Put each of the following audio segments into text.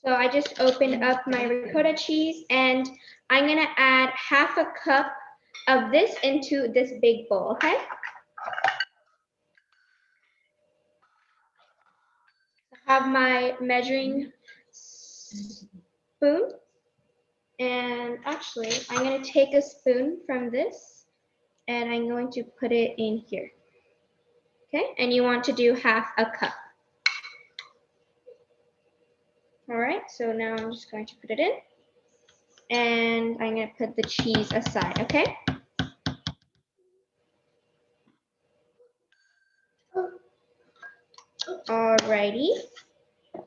So I just opened up my ricotta cheese and I'm gonna add half a cup of this into this big bowl, okay? I have my measuring spoon, and actually I'm gonna take a spoon from this and I'm going to put it in here, okay? And you want to do half a cup. All right, so now I'm just going to put it in and I'm gonna put the cheese aside, okay? Alrighty.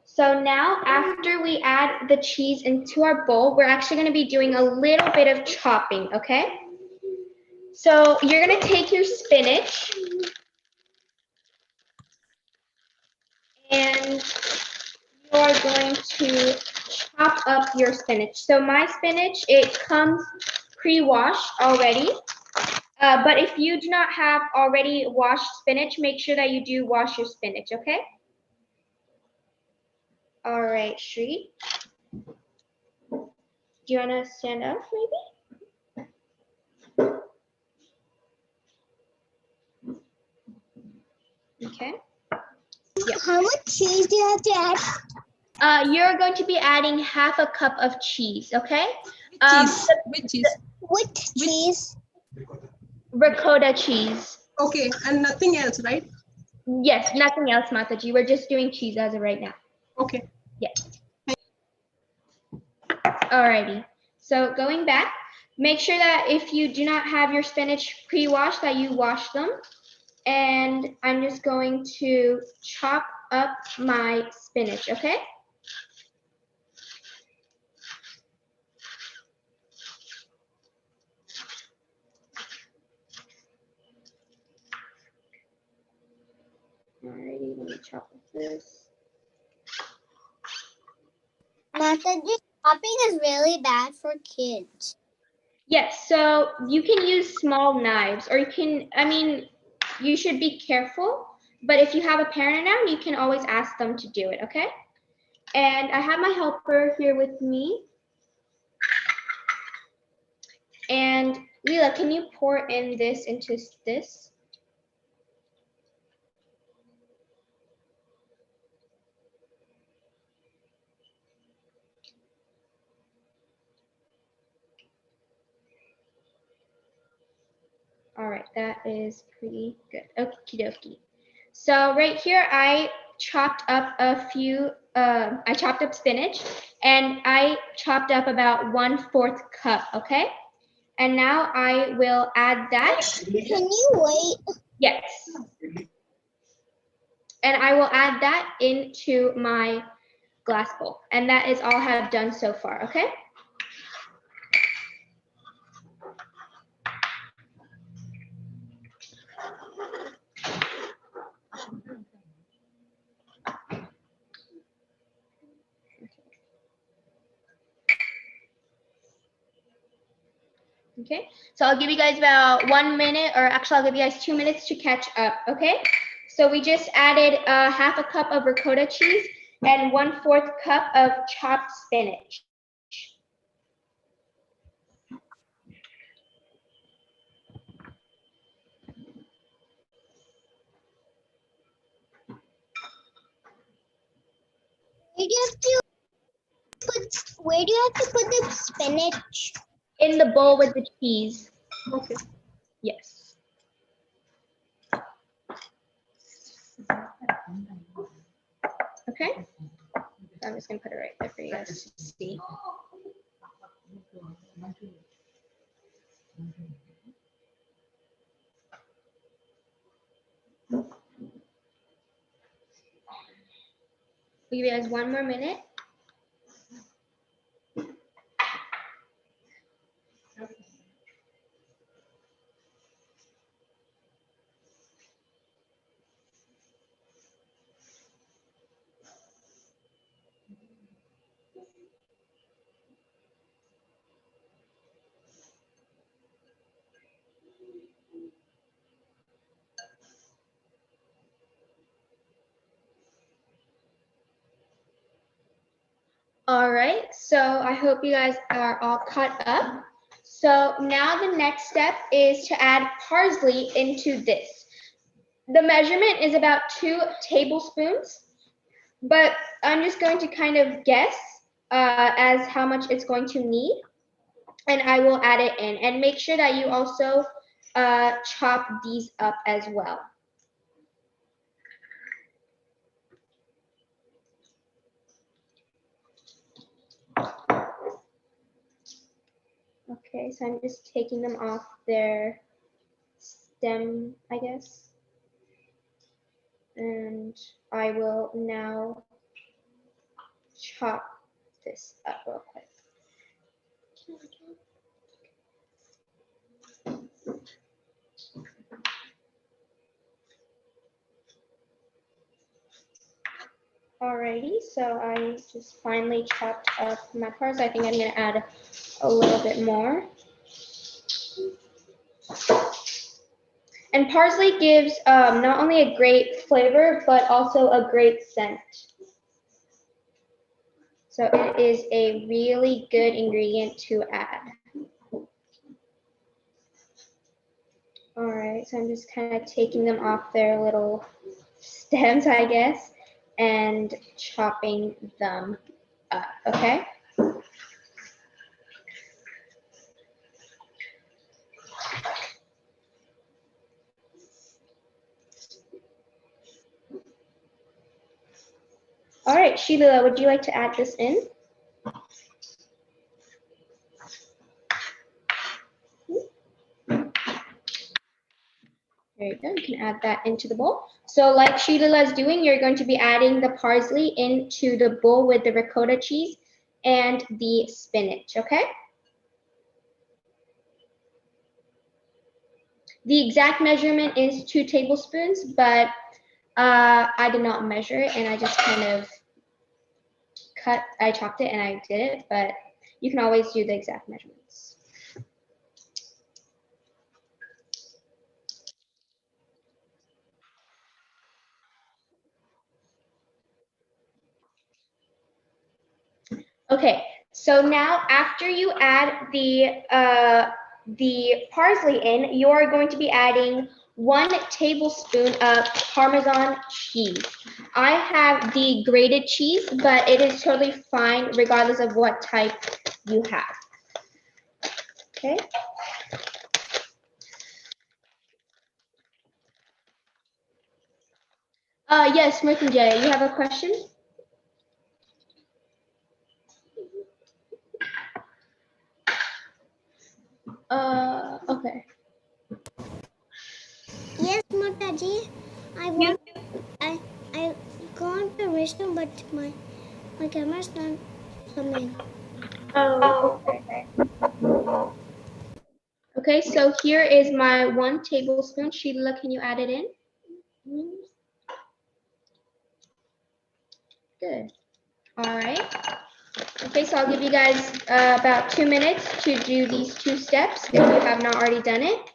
So now after we add the cheese into our bowl, we're actually gonna be doing a little bit of chopping, okay? So you're gonna take your spinach and you are going to chop up your spinach. So my spinach, it comes pre-washed already. But if you do not have already washed spinach, make sure that you do wash your spinach, okay? All right, Shri. Do you want to stand up maybe? Okay. Yeah. How much cheese do you have to add? You're going to be adding half a cup of cheese, okay? Which cheese? Which cheese? Ricotta cheese. Okay, and nothing else, right? Yes, nothing else, Mataji. We're just doing cheese as of right now. Okay. Yes. Alrighty. So going back, make sure that if you do not have your spinach pre-washed, that you wash them. And I'm just going to chop up my spinach, okay? Alrighty, let me chop up this. Mataji, chopping is really bad for kids. Yes, so you can use small knives, or you can, I mean, you should be careful, but if you have a parent around, you can always ask them to do it, okay? And I have my helper here with me. And Leela, can you pour in this into this? All right, that is pretty good. Okie dokie. So right here, I chopped up a few, I chopped up spinach and I chopped up about 1/4 cup, okay? And now I will add that. Can you wait? Yes. And I will add that into my glass bowl. And that is all I have done so far, okay? Okay, so I'll give you guys about 1 minute, or actually I'll give you guys 2 minutes to catch up, okay? So we just added half a cup of ricotta cheese and 1/4 cup of chopped spinach. Where do you have to put the spinach? In the bowl with the cheese. Okay. Yes. Okay. So I'm just gonna put it right there for you guys to see. We'll give you guys 1 more minute. All right, so I hope you guys are all caught up. So now the next step is to add parsley into this. The measurement is about 2 tablespoons, but I'm just going to kind of guess as how much it's going to need, and I will add it in. And make sure that you also chop these up as well. Okay, so I'm just taking them off their stem, I guess. And I will now chop this up real quick. Alrighty, so I just finally chopped up my parsley. I think I'm gonna add a little bit more. And parsley gives not only a great flavor, but also a great scent. So it is a really good ingredient to add. All right, so I'm just kind of taking them off their little stems, I guess, and chopping them up, okay? All right, Sheila, would you like to add this in? There you go, you can add that into the bowl. So like Sheila is doing, you're going to be adding the parsley into the bowl with the ricotta cheese and the spinach, okay? The exact measurement is 2 tablespoons, but I did not measure it and I just kind of I chopped it and I did it, but you can always do the exact measurements. Okay, so now after you add the parsley in, you're going to be adding 1 tablespoon of Parmesan cheese. I have the grated cheese, but it is totally fine regardless of what type you have. Okay. Yes, Mrityunjay, you have a question? Okay. Yes, Mataji. I got permission, but my camera's not coming. Oh, okay. Okay, so here is my 1 tablespoon. Sheila, can you add it in? Good. All right. Okay, so I'll give you guys about 2 minutes to do these 2 steps if you have not already done it.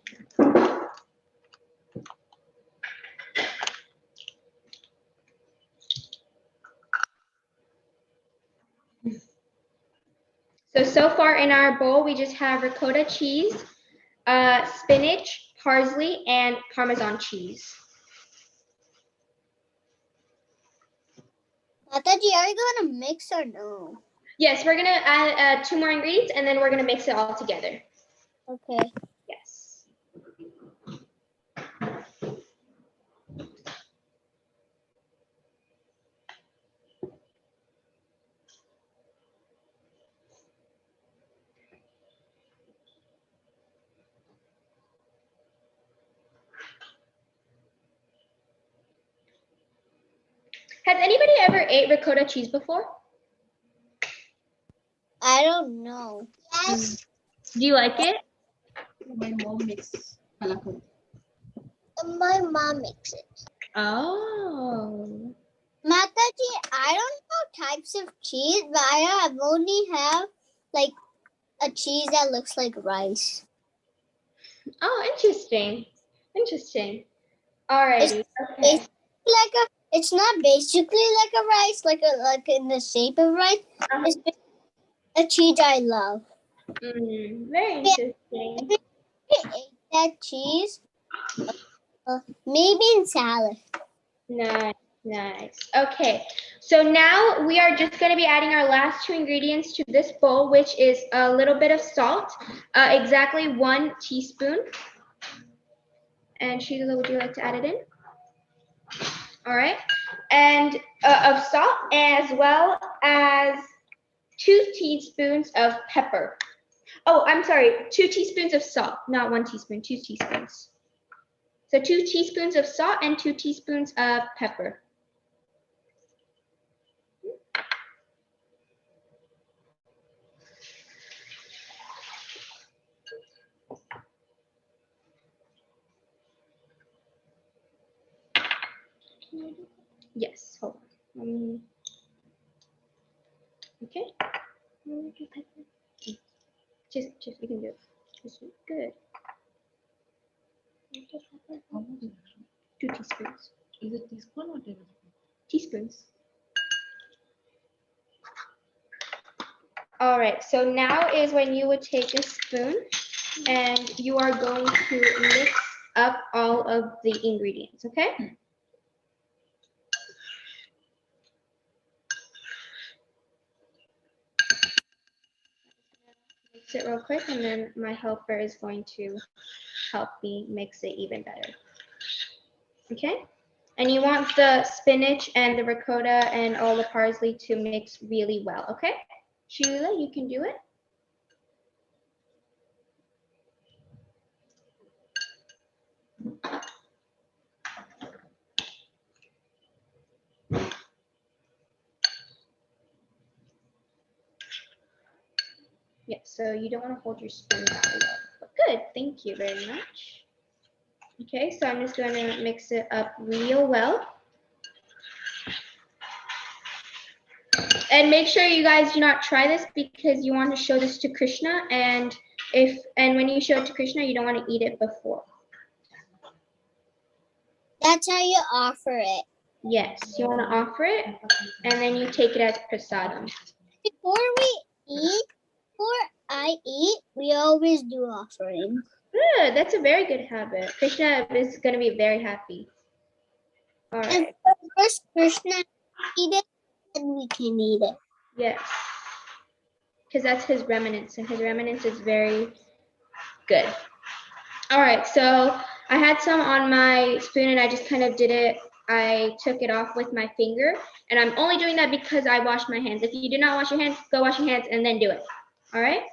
So far in our bowl, we just have ricotta cheese, spinach, parsley, and Parmesan cheese. Mataji, are you gonna mix or no? Yes, we're gonna add 2 more ingredients and then we're gonna mix it all together. Okay. Yes. Has anybody ever ate ricotta cheese before? I don't know. Yes. Do you like it? My mom makes palakal. My mom makes it. Oh. Mataji, I don't know types of cheese, but I have only have like a cheese that looks like rice. Oh, interesting. Interesting. Alrighty. Okay. It's like a It's not basically like a rice, like in the shape of rice. It's a cheese I love. Very interesting. I ate that cheese, maybe in salad. Nice, nice. Okay, so now we are just going to be adding our last two ingredients to this bowl, which is a little bit of salt, exactly 1 teaspoon. And Sheila, would you like to add it in? All right, and of salt, as well as 2 teaspoons of pepper. Oh, I'm sorry, 2 teaspoons of salt, not 1 teaspoon, 2 teaspoons. So 2 teaspoons of salt and 2 teaspoons of pepper. Yes, hold on. Okay. Just you can do it. Just good. How much is it? 2 teaspoons. Is it teaspoon or tablespoon? Teaspoons. All right, so now is when you would take a spoon and you are going to mix up all of the ingredients, okay? Mix it real quick, and then my helper is going to help me mix it even better. Okay? And you want the spinach and the ricotta and all the parsley to mix really well, okay? Sheila, you can do it. Yes, so you don't want to hold your spoon that low. But good, thank you very much. Okay, so I'm just going to mix it up real well. And make sure you guys do not try this because you want to show this to Krishna, and when you show it to Krishna, you don't want to eat it before. That's how you offer it. Yes, you want to offer it, and then you take it as prasadam. Before I eat, we always do offerings. Good, that's a very good habit. Krishna is going to be very happy. All right. And first, Krishna eat it, and we can eat it. Yes, because that's his remnants, and his remnants is very good. All right, so I had some on my spoon, and I just kind of did it. I took it off with my finger, and I'm only doing that because I washed my hands. If you do not wash your hands, go wash your hands and then do it. All right?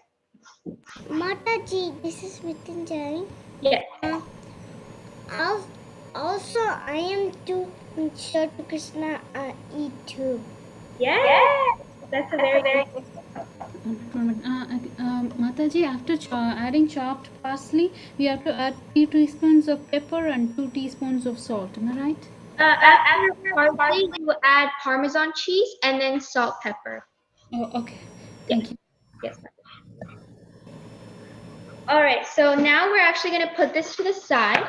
Mataji, this is Vitinjai. Yes. Also, I am to show to Krishna eat too. Yes. That's a very good. Mataji, after adding chopped parsley, we have to add 3 teaspoons of pepper and 2 teaspoons of salt. Am I right? After parsley, you will add Parmesan cheese and then salt, pepper. Oh, okay. Thank you. Yes. All right, so now we're actually going to put this to the side.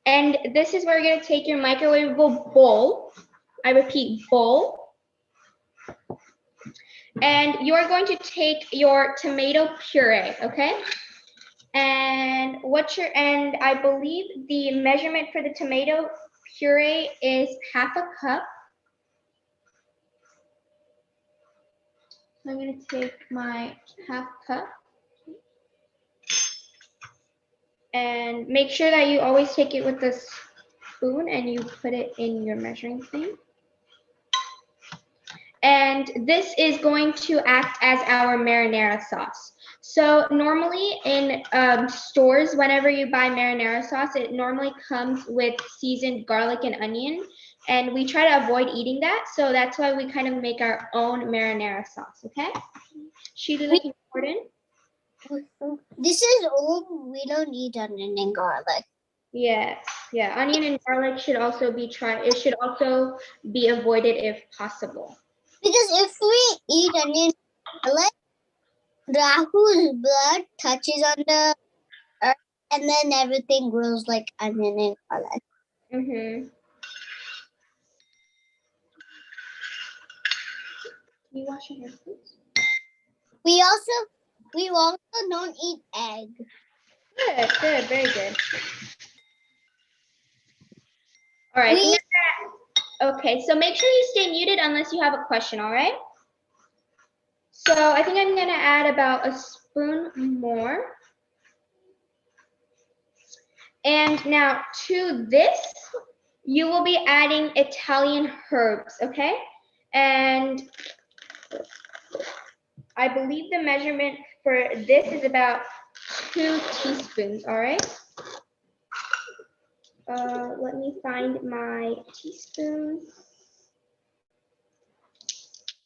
And this is where you're going to take your microwavable bowl. I repeat, bowl. And you're going to take your tomato puree, okay? And I believe the measurement for the tomato puree is 1/2 cup. So I'm going to take my 1/2 cup. And make sure that you always take it with a spoon and you put it in your measuring thing. And this is going to act as our marinara sauce. So normally in stores, whenever you buy marinara sauce, it normally comes with seasoned garlic and onion. And we try to avoid eating that. So that's why we kind of make our own marinara sauce, okay? Sheila, can you pour it in? This is old. We don't eat onion and garlic. Yes, yeah. Onion and garlic should also be tried. It should also be avoided if possible. Because if we eat onion and garlic, Rahu's blood touches on the earth, and then everything grows like onion and garlic. Mm-hmm. you wash your hands, please? We also don't eat egg. Good, good, very good. All right. We Okay, so make sure you stay muted unless you have a question, all right? So I think I'm gonna add about a spoon more. And now to this, you will be adding Italian herbs, okay? And I believe the measurement for this is about 2 teaspoons, all right? Let me find my teaspoon.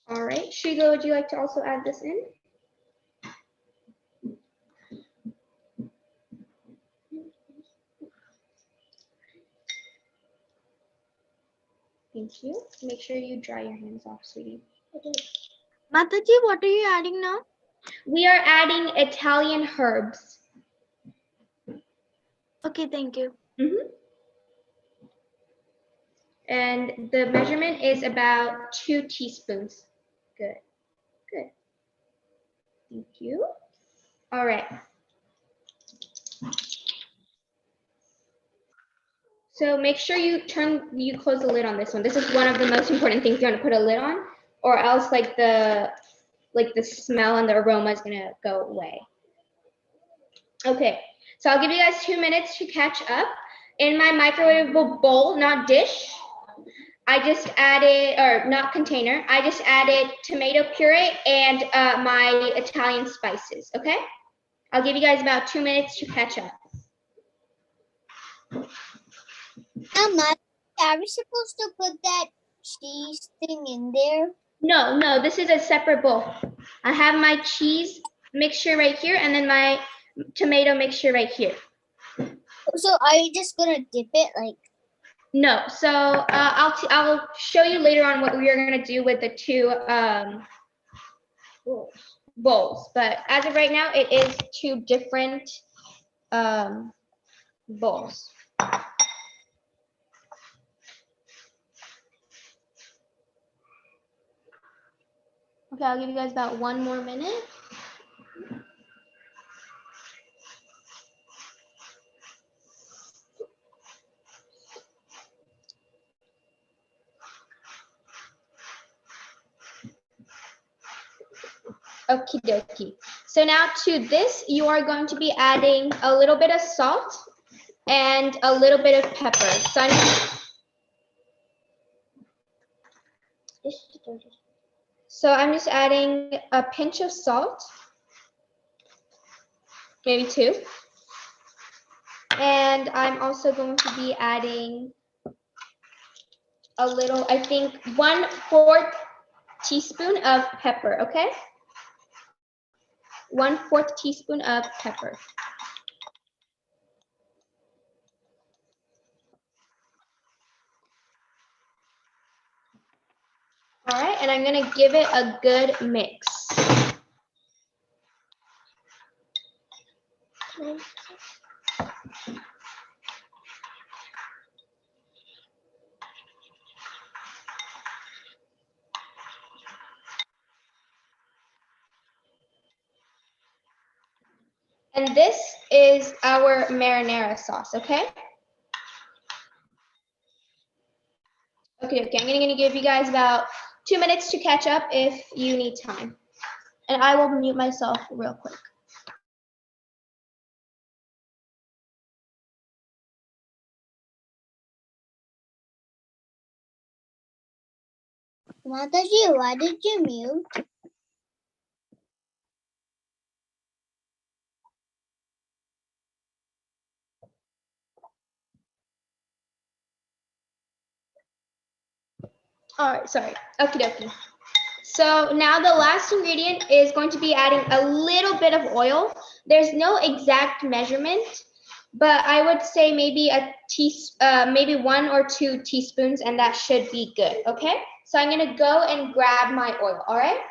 All right, Shigo, would you like to also add this in? Thank you. Make sure you dry your hands off, sweetie. Mataji, what are you adding now? We are adding Italian herbs. Okay, thank you. And the measurement is about 2 teaspoons. Good, good. Thank you. All right. So make sure you close the lid on this one. This is one of the most important things you want to put a lid on, or else like the smell and the aroma is gonna go away. Okay, so I'll give you guys 2 minutes to catch up. In my microwavable bowl, not dish, I just added, or not container, I just added tomato puree and my Italian spices, okay? I'll give you guys about 2 minutes to catch up. Mama, are we supposed to put that cheese thing in there? No, no, this is a separate bowl. I have my cheese mixture right here and then my tomato mixture right here. So are you just gonna dip it like? No, so I'll show you later on what we are gonna do with the 2 bowls. But as of right now, it is 2 different bowls. Okay, I'll give you guys about 1 more minute. Okie dokie. So now to this, you are going to be adding a little bit of salt and a little bit of pepper. So I'm just adding a pinch of salt, maybe 2. And I'm also going to be adding a little, I think 1/4 teaspoon of pepper, okay? 1/4 teaspoon of pepper. All right, and I'm gonna give it a good mix. And this is our marinara sauce, okay? Okay, I'm gonna give you guys about 2 minutes to catch up if you need time. And I will mute myself real quick. Mataji, why did you mute? All right, sorry. Okie dokie. So now the last ingredient is going to be adding a little bit of oil. There's no exact measurement, but I would say maybe maybe 1 or 2 teaspoons, and that should be good. Okay. So I'm gonna go and grab my oil. All right.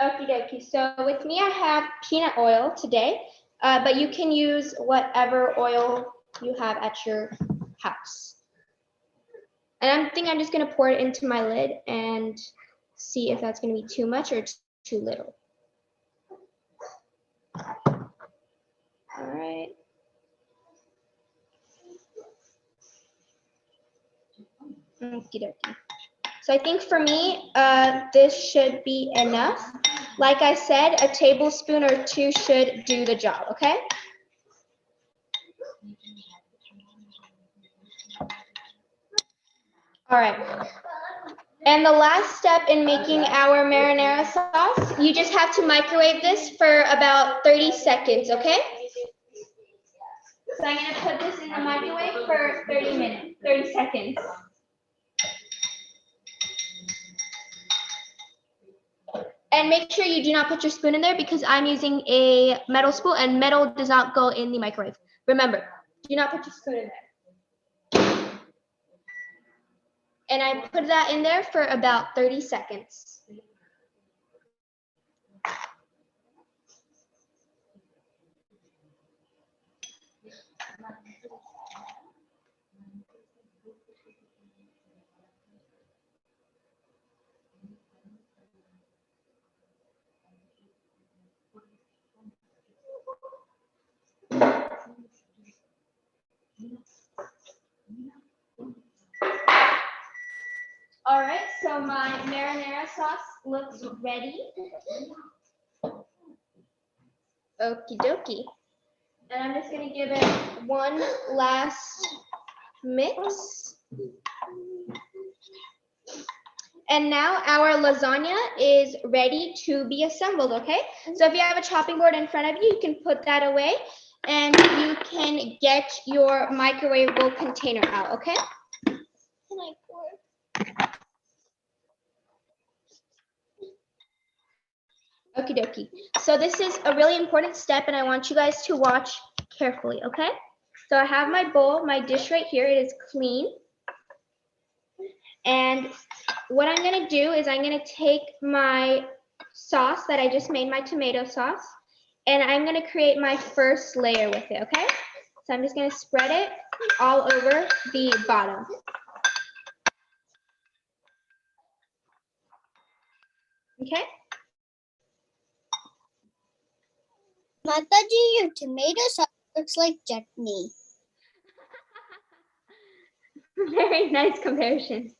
Okie dokie. So with me, I have peanut oil today, but you can use whatever oil you have at your house. And I'm just gonna pour it into my lid and see if that's gonna be too much or too little. All right. Okie dokie. So I think for me, this should be enough. Like I said, a tablespoon or two should do the job, okay? All right. And the last step in making our marinara sauce, you just have to microwave this for about 30 seconds, okay? So I'm gonna put this in the microwave for 30 seconds. And make sure you do not put your spoon in there because I'm using a metal spoon and metal does not go in the microwave. Remember, do not put your spoon in there. And I put that in there for about 30 seconds. All right, so my marinara sauce looks ready. Okie dokie. And I'm just gonna give it one last mix. And now our lasagna is ready to be assembled, okay? So if you have a chopping board in front of you, you can put that away and you can get your microwavable container out, okay? Can I pour? Okie dokie. So this is a really important step and I want you guys to watch carefully, okay? So I have my bowl, my dish right here. It is clean. And what I'm gonna do is I'm gonna take my sauce that I just made, my tomato sauce, and I'm gonna create my first layer with it, okay? So I'm just gonna spread it all over the bottom. Okay? Mataji, your tomato sauce looks like chutney. Very nice comparison.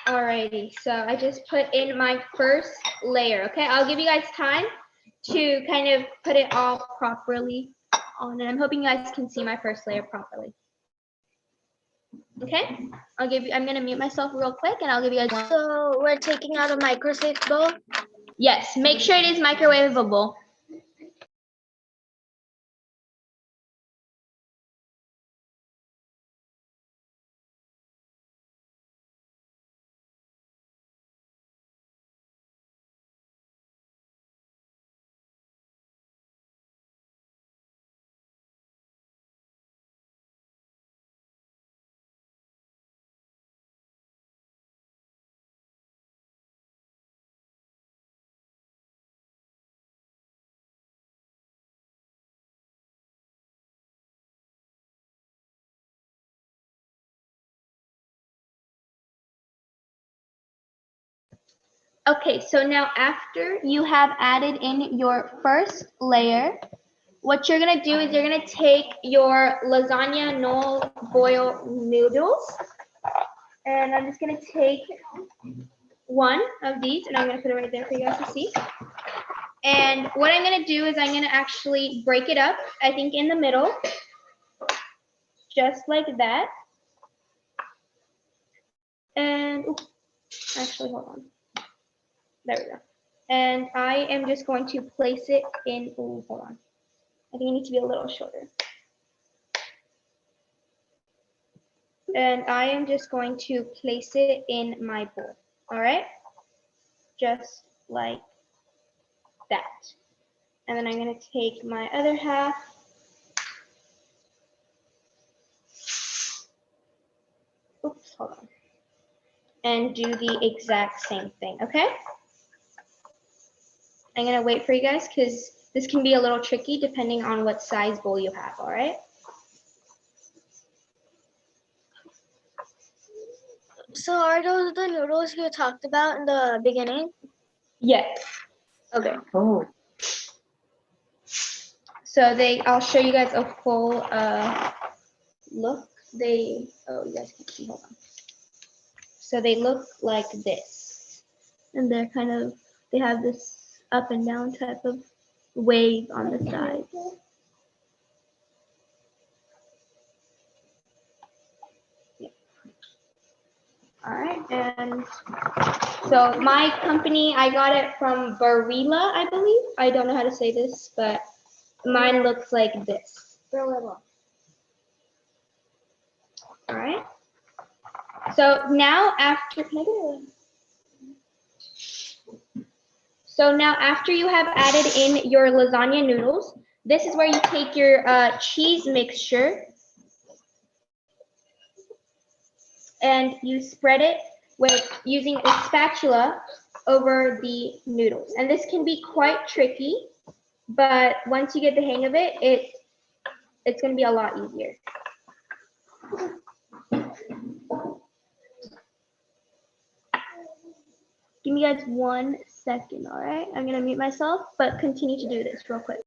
Alrighty, so I just put in my first layer, okay? I'll give you guys time to kind of put it all properly on, and I'm hoping you guys can see my first layer properly. Okay, I'm gonna mute myself real quick and I'll give you guys one. So we're taking out a microwave bowl. Yes, make sure it is microwavable. Okay, so now after you have added in your first layer, what you're gonna do is you're gonna take your lasagna no boil noodles, and I'm just gonna take one of these, and I'm gonna put it right there for you guys to see. And what I'm gonna do is I'm gonna actually break it up, I think in the middle, just like that. And oops, actually, hold on. There we go. And I am just going to place it in, hold on. I think it needs to be a little shorter. And I am just going to place it in my bowl, all right? Just like that. And then I'm gonna take my other half and do the exact same thing, okay? I'm gonna wait for you guys because this can be a little tricky depending on what size bowl you have, all right? So are those the noodles you talked about in the beginning? Yes. Okay. Oh. So I'll show you guys a full look. You guys can see, hold on. So they look like this. And they have this up and down type of wave on the side. Yeah. All right, and so my company, I got it from Barilla, I believe. I don't know how to say this, but mine looks like this. All right. So now after, can I get a? So now after you have added in your lasagna noodles, this is where you take your cheese mixture and you spread it with using a spatula over the noodles. And this can be quite tricky, but once you get the hang of it, it's going to be a lot easier. Give me guys 1 second, all right? I'm going to mute myself, but continue to do this real quick.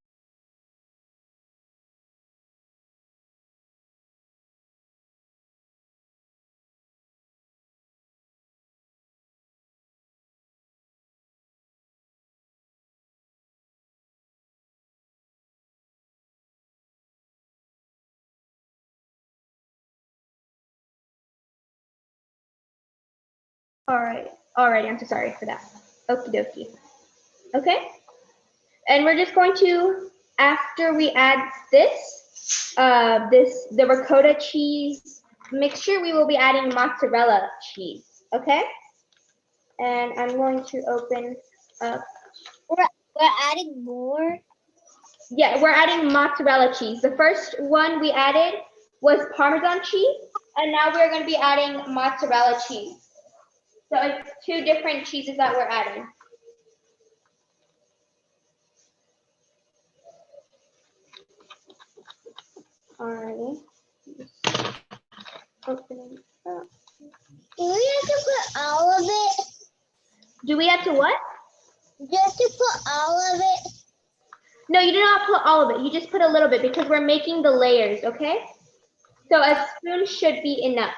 All right, I'm so sorry for that. Okie dokie. Okay, and we're just going to, after we add the ricotta cheese mixture, we will be adding mozzarella cheese, okay? And I'm going to open up. We're adding more. Yeah, we're adding mozzarella cheese. The first one we added was Parmesan cheese, and now we're going to be adding mozzarella cheese. So it's 2 different cheeses that we're adding. Alrighty. Opening up. Do we have to put all of it? Do we have to what? Do you have to put all of it? No, you do not put all of it. You just put a little bit because we're making the layers, okay? So a spoon should be enough.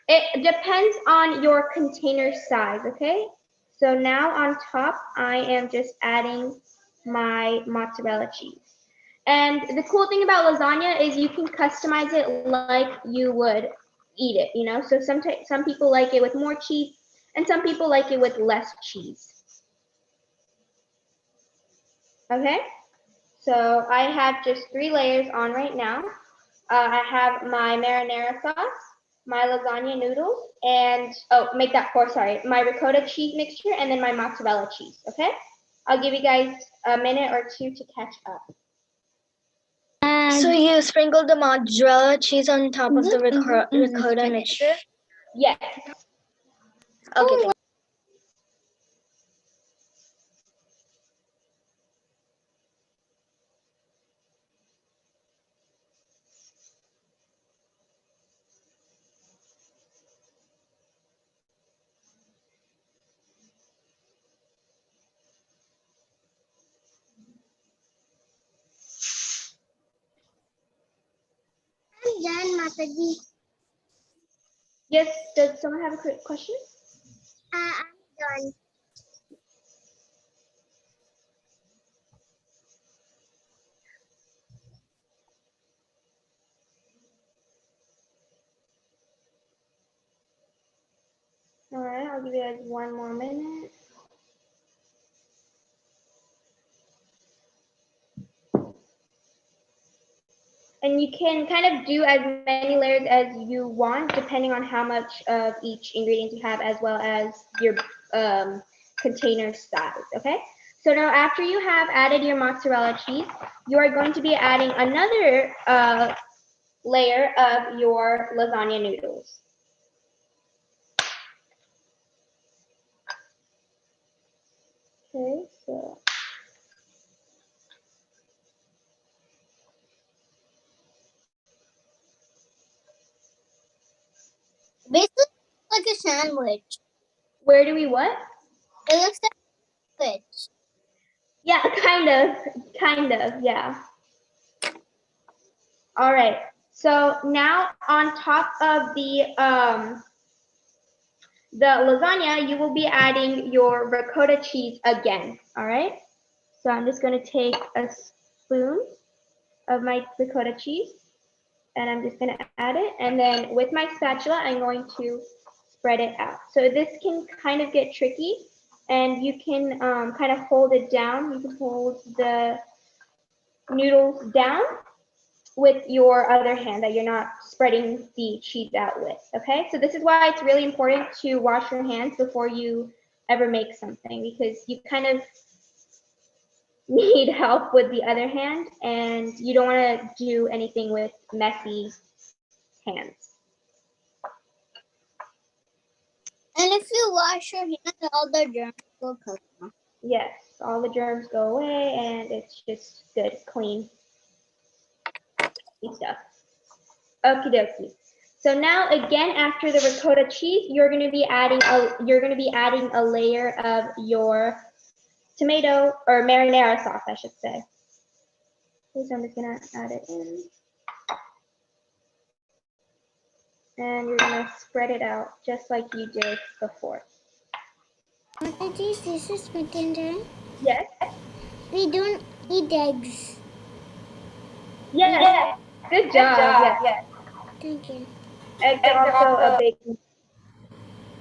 It depends on your container size, okay? So now on top, I am just adding my mozzarella cheese. And the cool thing about lasagna is you can customize it like you would eat it, you know? So some people like it with more cheese and some people like it with less cheese. Okay? So I have just 3 layers on right now. I have my marinara sauce, my lasagna noodles, and, make that 4, sorry, my ricotta cheese mixture, and then my mozzarella cheese, okay? I'll give you guys a minute or 2 to catch up. So you sprinkled the mozzarella cheese on top of the ricotta mixture? Yes. Okay. I'm done, Mataji. Yes, does someone have a quick question? I'm done. All right, I'll give you guys 1 more minute. And you can kind of do as many layers as you want, depending on how much of each ingredient you have, as well as your container size, okay? So now after you have added your mozzarella cheese, you are going to be adding another layer of your lasagna noodles. Okay, so Basically, like a sandwich. where do we what? It looks like a sandwich. Yeah, kind of, yeah. All right. So now on top of the lasagna, you will be adding your ricotta cheese again. All right. So I'm just going to take a spoon of my ricotta cheese, and I'm just going to add it. And then with my spatula, I'm going to spread it out. So this can kind of get tricky, and you can kind of hold it down. You can hold the noodles down with your other hand that you're not spreading the cheese out with, okay? So this is why it's really important to wash your hands before you ever make something, because you kind of need help with the other hand and you don't want to do anything with messy hands. And if you wash your hands, all the germs will come off. Yes, all the germs go away and it's just good, clean stuff. Okie dokie. So now again, after the ricotta cheese, you're going to be adding a layer of your tomato or marinara sauce, I should say. So I'm just going to add it in. And you're going to spread it out just like you did before. This is pretender. Yes. We don't eat eggs. Yes. Good job. Yes. Thank you. Eggs are also a big.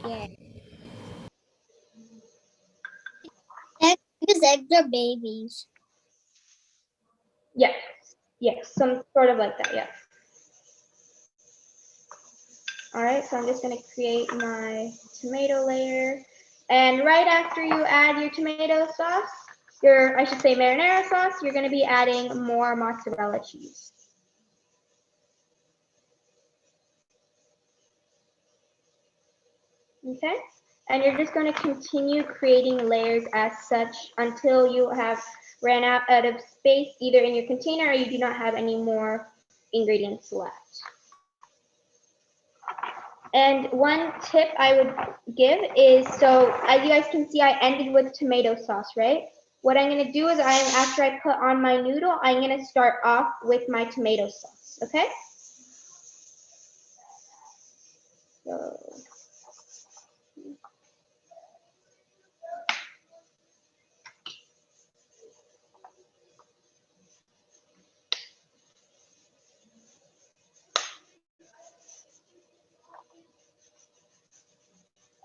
Yeah. Because eggs are babies. Yes. Yes. Some sort of like that. Yes. All right. So I'm just going to create my tomato layer. And right after you add your tomato sauce, I should say marinara sauce, you're going to be adding more mozzarella cheese. Okay, and you're just going to continue creating layers as such until you have ran out of space either in your container or you do not have any more ingredients left. And one tip I would give is, so as you guys can see, I ended with tomato sauce, right? What I'm going to do is after I put on my noodle, I'm going to start off with my tomato sauce, okay? So,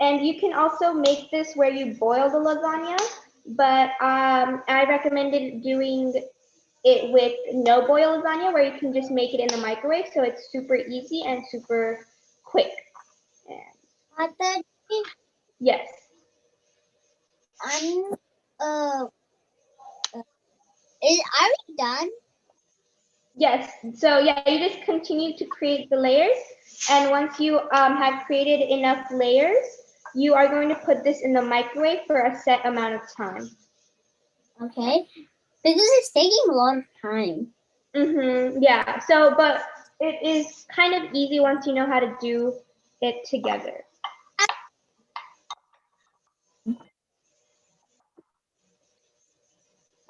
and you can also make this where you boil the lasagna, but I recommended doing it with no boil lasagna where you can just make it in the microwave, so it's super easy and super quick. And yes. Are we done? Yes, so yeah, you just continue to create the layers, and once you have created enough layers, you are going to put this in the microwave for a set amount of time. Okay. Because it's taking a lot of time. Yeah, so, but it is kind of easy once you know how to do it together.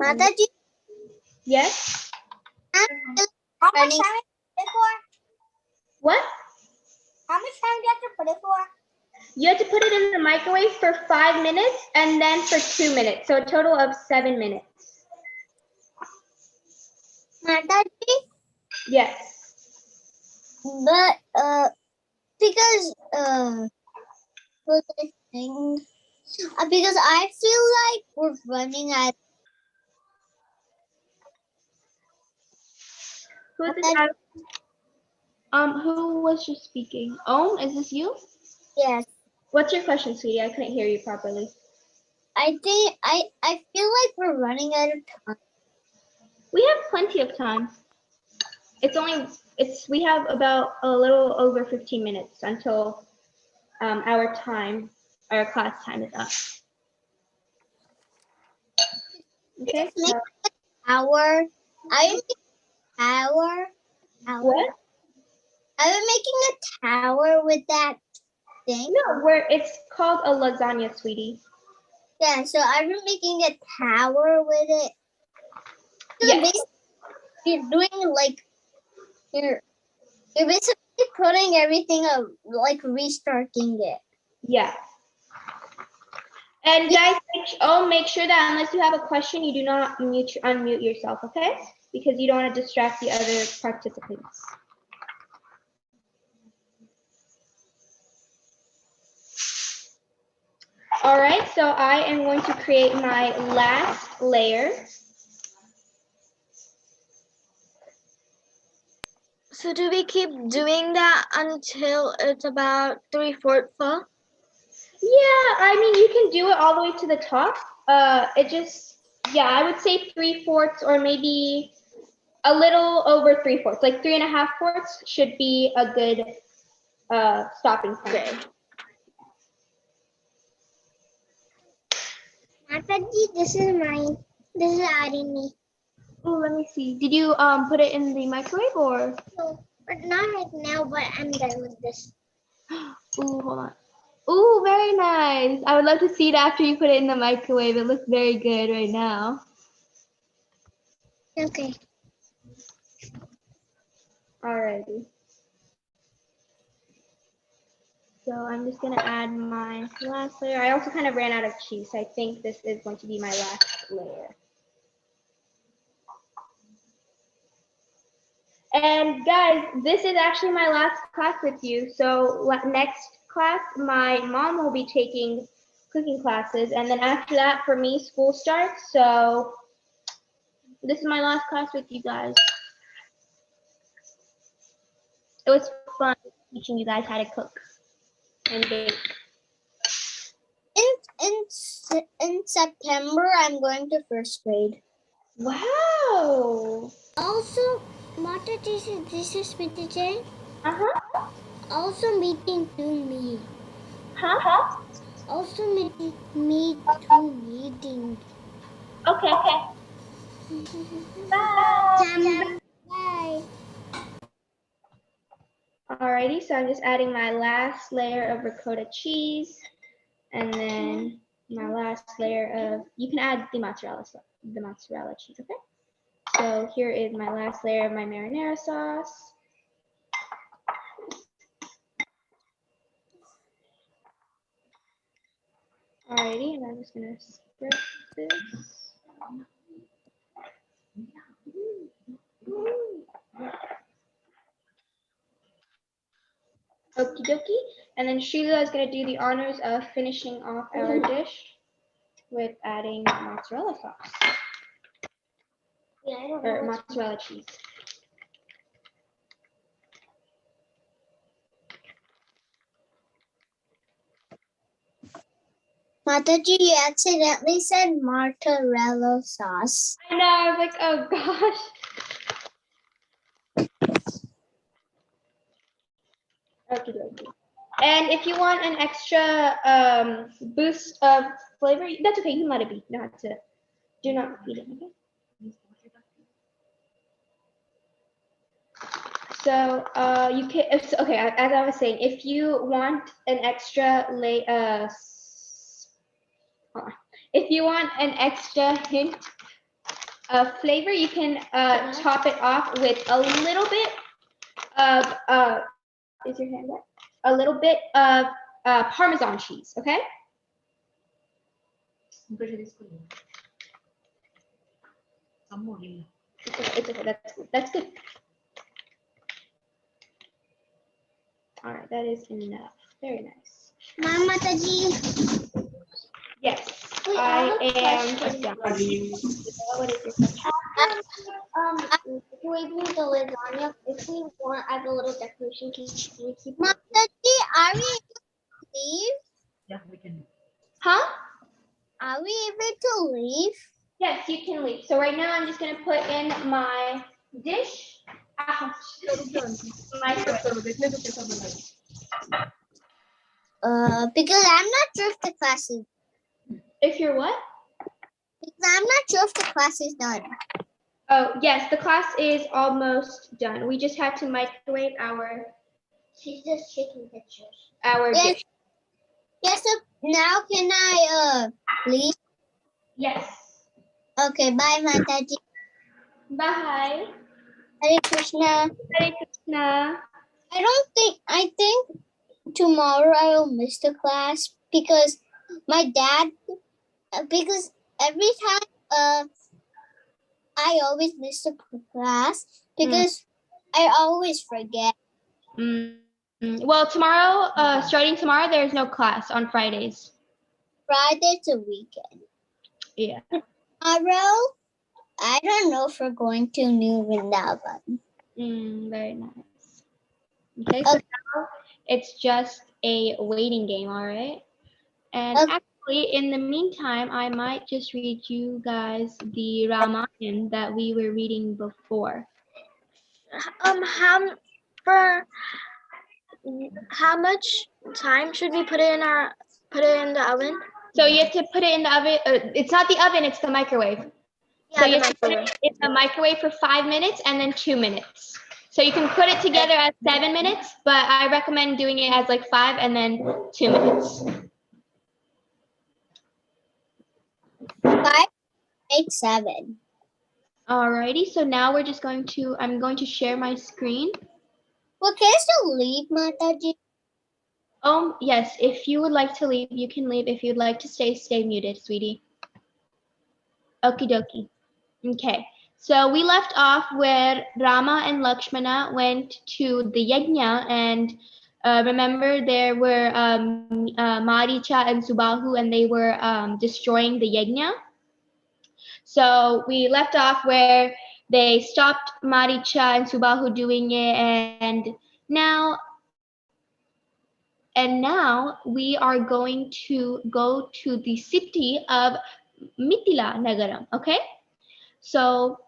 Mataji, Yes? how much time do you have to put it for? What? How much time do you have to put it for? You have to put it in the microwave for 5 minutes and then for 2 minutes, so a total of 7 minutes. Mataji? Yes. But because what's the thing? Because I feel like we're running out. Who is this? Who was just speaking? Is this you? Yes. What's your question, sweetie? I couldn't hear you properly. I think I feel like we're running out of time. We have plenty of time. We have about a little over 15 minutes until our class time is up. Okay. Make So, tower. I am making a tower. what? I'm making a tower with that thing. No, it's called a lasagna, sweetie. Yeah, so I'm making a tower with it. So Yes. basically, you're doing like you're basically putting everything up, like restarting it. Yeah. And guys, make sure that unless you have a question, you do not unmute yourself, okay? Because you don't want to distract the other participants. All right, so I am going to create my last layer. So do we keep doing that until it's about 3/4 full? Yeah, I mean, you can do it all the way to the top. I would say 3/4 or maybe a little over 3/4, like 3.5 should be a good stopping point. Mataji, this is mine. This is Arini. Oh, let me see. Did you put it in the microwave or? No, but not right now. But I'm done with this. Ooh, hold on. Ooh, very nice. I would love to see it after you put it in the microwave. It looks very good right now. Okay. Alrighty. So I'm just gonna add my last layer. I also kind of ran out of cheese, so I think this is going to be my last layer. And guys, this is actually my last class with you. So next class, my mom will be taking cooking classes. And then after that, for me, school starts. So this is my last class with you guys. It was fun teaching you guys how to cook and bake. In September, I'm going to first grade. Wow. Also, Mata, this is meeting. Also meeting to me. Huh? Also meeting me to meeting. Okay. Bye. Bye. Alrighty, so I'm just adding my last layer of ricotta cheese, and then my last layer of, you can add the mozzarella cheese, okay? So here is my last layer of my marinara sauce. Alrighty, and I'm just gonna spread this. Okie dokie. And then Sheila is gonna do the honors of finishing off our dish with adding mozzarella sauce, Yeah, I don't or know. mozzarella cheese. Mataji, you accidentally said mozzarella sauce. I know, I was like, oh gosh. Okie dokie. And if you want an extra boost of flavor, that's okay. You can let it be. Do not feed it. Okay. So you can. Okay. As I was saying, if you want an extra if you want an extra hint of flavor, you can top it off with a little bit of is your hand up? A little bit of Parmesan cheese. Okay. It's okay. That's good. All right, that is enough. Very nice. Mama Mataji. Yes, I am done. What is your question? Waving the lasagna. If we want, I have a little decoration. Can we keep? Mataji, are we able to leave? Yeah, we can. Huh? Are we able to leave? Yes, you can leave. So right now I'm just gonna put in my dish. Because I'm not sure if the class is. If you're what? I'm not sure if the class is done. Oh, yes, the class is almost done. We just had to microwave our She's just taking pictures. dish. Yes. So now can I leave? Yes. Okay. Bye, Mataji. Bye. Hare Krishna. Hare Krishna. I think tomorrow I will miss the class because my dad. Because every time I always miss the class because I always forget. Well, tomorrow, starting tomorrow, there's no class on Fridays. Friday's a weekend. Yeah. Tomorrow, I don't know if we're going to New Vrindavan. Very nice. Okay, so now it's just a waiting game, all right? And actually, in the meantime, I might just read you guys the Ramayana that we were reading before. How much time should we put it in the oven? So you have to put it in the oven. It's not the oven, it's the microwave. Yeah, So you have to put it in the microwave for 5 minutes and then 2 minutes. So you can put it together as 7 minutes, but I recommend doing it as like 5 and then 2 minutes. 5, 8, 7. Alrighty, so now I'm going to share my screen. Well, can I still leave, Mataji? Yes, if you would like to leave, you can leave. If you'd like to stay muted, sweetie. Okie dokie. Okay, so we left off where Rama and Lakshmana went to the yajna, and remember there were Maricha and Subahu, and they were destroying the yajna. So we left off where they stopped Maricha and Subahu doing it, now we are going to go to the city of Mithila Nagaram, okay? So,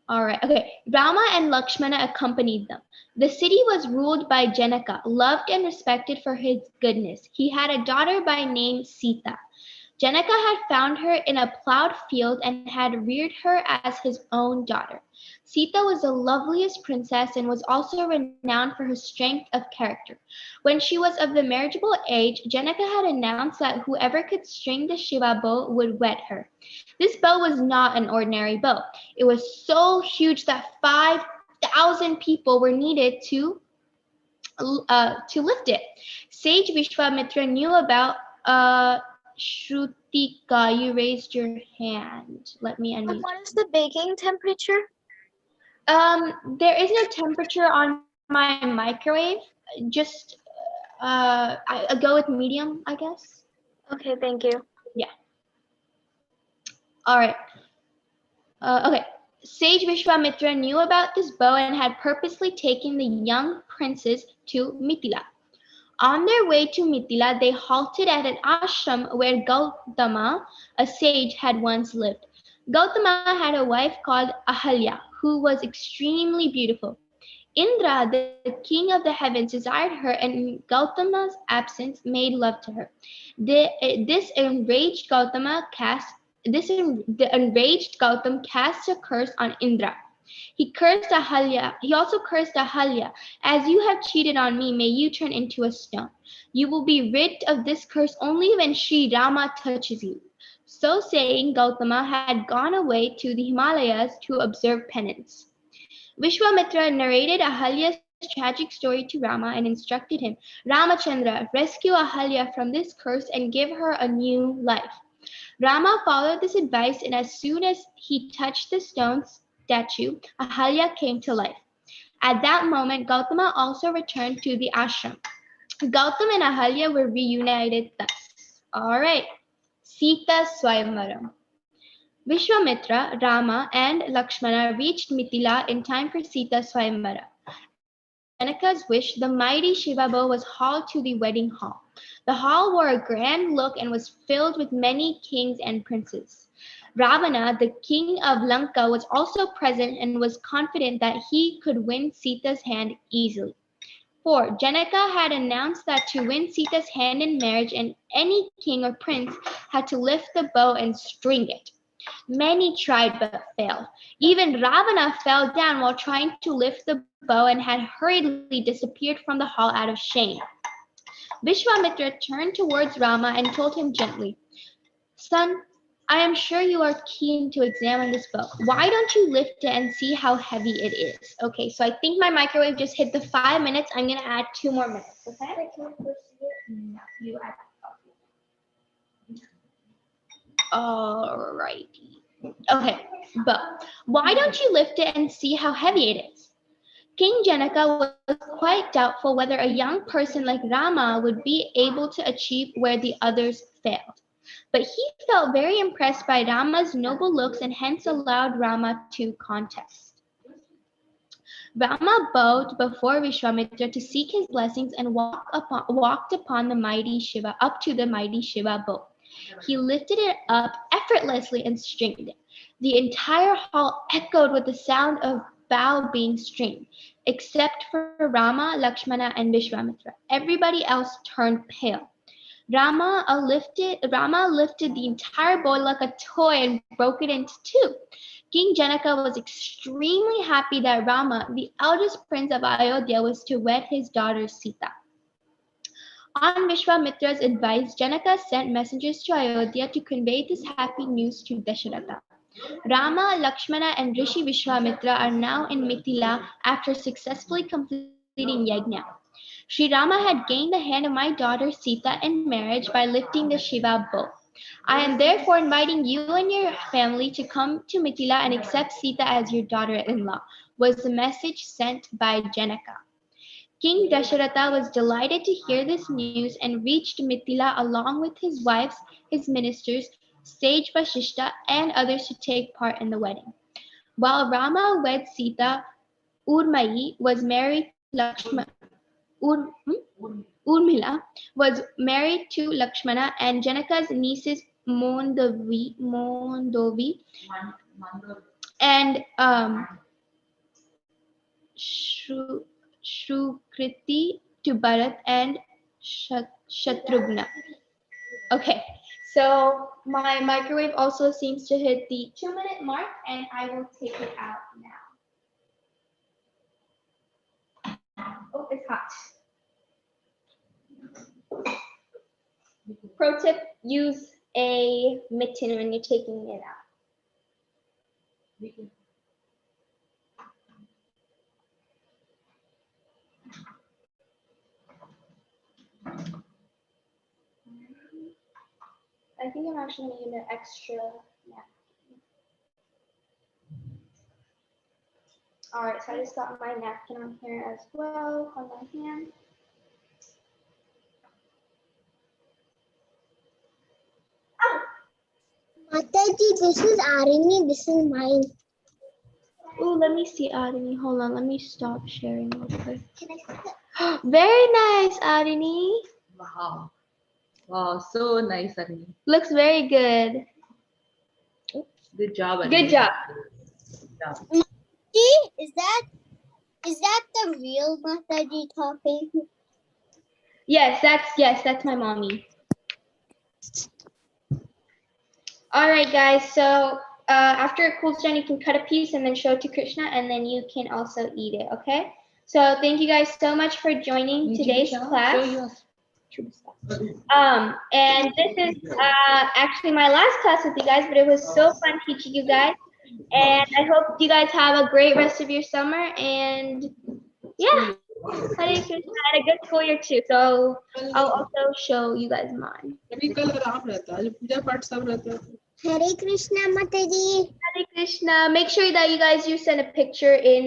all right, okay. Rama and Lakshmana accompanied them. The city was ruled by Janaka, loved and respected for his goodness. He had a daughter by name Sita. Janaka had found her in a plowed field and had reared her as his own daughter. Sita was the loveliest princess and was also renowned for her strength of character. When she was of the marriageable age, Janaka had announced that whoever could string the Shiva bow would wed her. This bow was not an ordinary bow. It was so huge that 5,000 people were needed to lift it. Sage Vishwamitra knew about Shrutika, you raised your hand. Let me unmute. What is the baking temperature? There is no temperature on my microwave. Just I go with medium, I guess. Okay, thank you. Yeah. All right. Okay. Sage Vishwamitra knew about this bow and had purposely taken the young princes to Mithila. On their way to Mithila, they halted at an ashram where Gautama, a sage, had once lived. Gautama had a wife called Ahalya, who was extremely beautiful. Indra, the king of the heavens, desired her and in Gautama's absence made love to her. The enraged Gautam cast a curse on Indra. He also cursed Ahalya. As you have cheated on me, may you turn into a stone. You will be rid of this curse only when Sri Rama touches you. So saying, Gautama had gone away to the Himalayas to observe penance. Vishwamitra narrated Ahalya's tragic story to Rama and instructed him, Ramachandra, rescue Ahalya from this curse and give her a new life. Rama followed this advice, and as soon as he touched the stone statue, Ahalya came to life. At that moment, Gautama also returned to the ashram. Gautam and Ahalya were reunited thus. All right, Sita Swayamvaram. Vishwamitra, Rama, and Lakshmana reached Mithila in time for Sita's Swayamvara. At Janaka's wish, the mighty Shiva bow was hauled to the wedding hall. The hall wore a grand look and was filled with many kings and princes. Ravana, the king of Lanka, was also present and was confident that he could win Sita's hand easily. For Janaka had announced that to win Sita's hand in marriage, and any king or prince had to lift the bow and string it. Many tried but failed. Even Ravana fell down while trying to lift the bow and had hurriedly disappeared from the hall out of shame. Vishwamitra turned towards Rama and told him gently, "Son, I am sure you are keen to examine this bow. Why don't you lift it and see how heavy it is?" Okay, so I think my microwave just hit the 5 minutes. I'm going to add 2 more minutes, okay? No, you add. Alrighty. Okay, but why don't you lift it and see how heavy it is? King Janaka was quite doubtful whether a young person like Rama would be able to achieve where the others failed. But he felt very impressed by Rama's noble looks and hence allowed Rama to contest. Rama bowed before Vishwamitra to seek his blessings and walked upon the mighty Shiva, up to the mighty Shiva bow. He lifted it up effortlessly and stringed it. The entire hall echoed with the sound of bow being stringed, except for Rama, Lakshmana, and Vishwamitra. Everybody else turned pale. Rama lifted the entire bow like a toy and broke it into 2. King Janaka was extremely happy that Rama, the eldest prince of Ayodhya, was to wed his daughter Sita. On Vishwamitra's advice, Janaka sent messengers to Ayodhya to convey this happy news to Dasharatha. Rama, Lakshmana, and Rishi Vishwamitra are now in Mithila after successfully completing Yajna. Sri Rama had gained the hand of my daughter Sita in marriage by lifting the Shiva bow. I am therefore inviting you and your family to come to Mithila and accept Sita as your daughter-in-law, was the message sent by Janaka. King Dasharatha was delighted to hear this news and reached Mithila along with his wives, his ministers, sage Vashishta, and others to take part in the wedding. While Rama wed Sita, Urmayi was married to Urmila was married to Lakshmana, and Janaka's nieces Mondovi and Shrukriti to Bharat and Shatrughna. Okay, so my microwave also seems to hit the 2-minute mark, and I will take it out now. Oh, it's hot. Pro tip, use a mitten when you're taking it out. I think I'm actually going to need an extra napkin. All right, so I just got my napkin on here as well on my hand. Mataji, this is Arini, this is mine. Oh, let me see, Arini. Hold on, let me stop sharing real quick. Very nice, Arini. Wow. Wow, so nice, Arini. Looks very good. Good job, Arini. Good job. Good job. Is that the real Mataji talking? Yes, that's my mommy. All right, guys. So after it cools down, you can cut a piece and then show it to Krishna, and then you can also eat it. Okay. So thank you guys so much for joining today's class. And this is actually my last class with you guys, but it was so fun teaching you guys. And I hope you guys have a great rest of your summer. And yeah, Hare Krishna, had a good school year too. So I'll also show you guys mine. Hare Krishna, Mataji. Hare Krishna. Make sure that you guys send a picture in